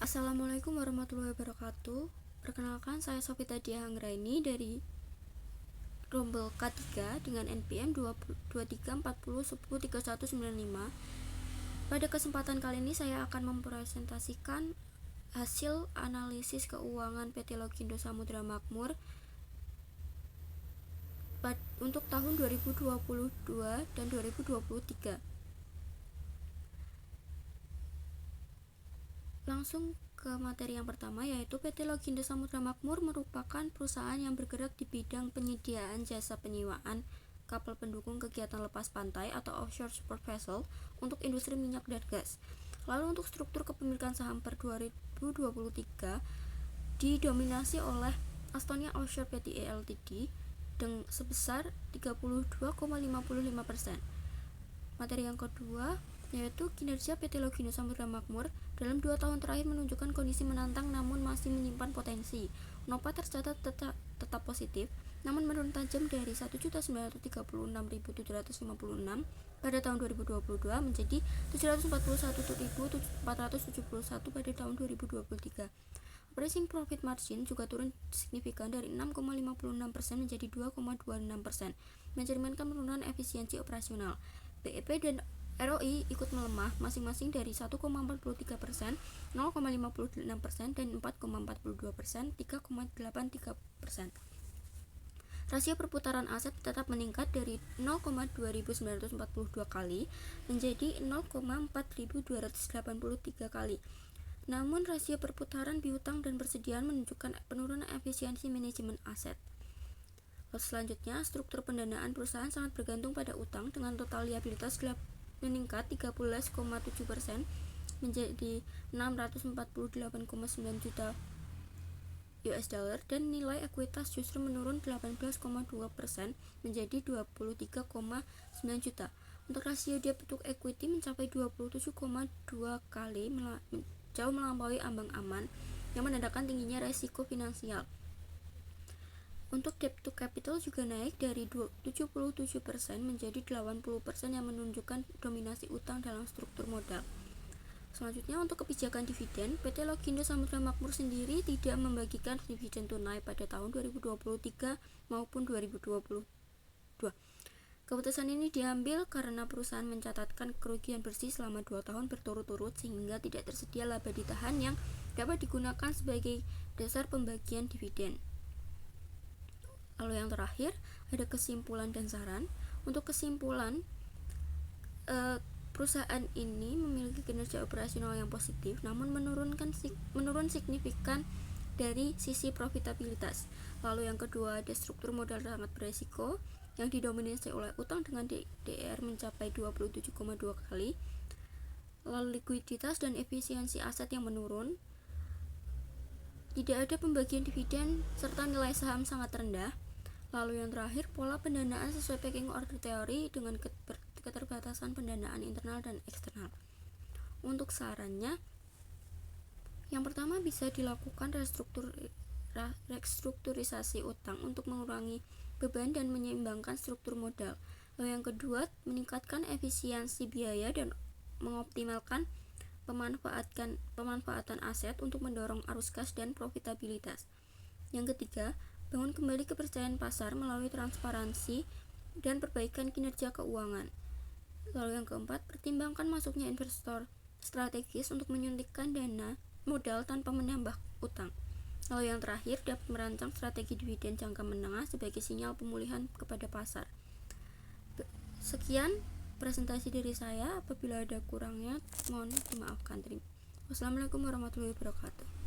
Assalamualaikum warahmatullahi wabarakatuh. Perkenalkan, saya Sofita Diah Anggraini dari rombel K3 dengan NPM 2340103195. Pada kesempatan kali ini saya akan mempresentasikan hasil analisis keuangan PT Logindo Samudra Makmur untuk tahun 2022 dan 2023. Langsung ke materi yang pertama, yaitu PT Logindo Samudra Makmur merupakan perusahaan yang bergerak di bidang penyediaan jasa penyewaan kapal pendukung kegiatan lepas pantai atau offshore support vessel untuk industri minyak dan gas. Lalu untuk struktur kepemilikan saham per 2023 didominasi oleh Astonia Offshore Pte Ltd dengan sebesar 32,55%. Materi yang kedua yaitu kinerja PT Logindo Samudra Makmur dalam 2 tahun terakhir menunjukkan kondisi menantang namun masih menyimpan potensi. NOPA tercatat tetap positif, namun menurun tajam dari 1.936.756 pada tahun 2022 menjadi 741.471 pada tahun 2023. Operating profit margin juga turun signifikan dari 6,56% menjadi 2,26%, mencerminkan penurunan efisiensi operasional. BEP dan ROI ikut melemah masing-masing dari 1,43%, 0,56%, dan 4,42%, 3,83%. Rasio perputaran aset tetap meningkat dari 0,2942 kali menjadi 0,4283 kali. Namun rasio perputaran piutang dan persediaan menunjukkan penurunan efisiensi manajemen aset. Selanjutnya, struktur pendanaan perusahaan sangat bergantung pada utang dengan total liabilitas meningkat 13,7% menjadi 648,9 juta US dollar dan nilai ekuitas justru menurun 18,2% menjadi 23,9 juta. Untuk rasio debt to equity mencapai 27,2 kali, jauh melampaui ambang aman yang menandakan tingginya resiko finansial. Untuk debt to capital juga naik dari 77% menjadi 80% yang menunjukkan dominasi utang dalam struktur modal. Selanjutnya, untuk kebijakan dividen, PT Logindo Samudra Makmur sendiri tidak membagikan dividen tunai pada tahun 2023 maupun 2022. Keputusan ini diambil karena perusahaan mencatatkan kerugian bersih selama 2 tahun berturut-turut sehingga tidak tersedia laba ditahan yang dapat digunakan sebagai dasar pembagian dividen. Lalu yang terakhir, ada kesimpulan dan saran. Untuk kesimpulan, perusahaan ini memiliki kinerja operasional yang positif, namun menurun signifikan dari sisi profitabilitas. Lalu yang kedua, ada struktur modal sangat beresiko yang didominasi oleh utang dengan DER mencapai 27,2 kali. Lalu likuiditas dan efisiensi aset yang menurun. Tidak ada pembagian dividen serta nilai saham sangat rendah. Lalu yang terakhir, pola pendanaan sesuai pecking order teori dengan keterbatasan pendanaan internal dan eksternal. Untuk sarannya, yang pertama bisa dilakukan restrukturisasi utang untuk mengurangi beban dan menyeimbangkan struktur modal. Lalu yang kedua, meningkatkan efisiensi biaya dan mengoptimalkan pemanfaatan aset untuk mendorong arus kas dan profitabilitas. Yang ketiga, bangun kembali kepercayaan pasar melalui transparansi dan perbaikan kinerja keuangan. Lalu yang keempat, pertimbangkan masuknya investor strategis untuk menyuntikkan dana modal tanpa menambah utang. Lalu yang terakhir, dapat merancang strategi dividen jangka menengah sebagai sinyal pemulihan kepada pasar. Sekian presentasi dari saya. Apabila ada kurangnya, mohon dimaafkan. Wassalamualaikum warahmatullahi wabarakatuh.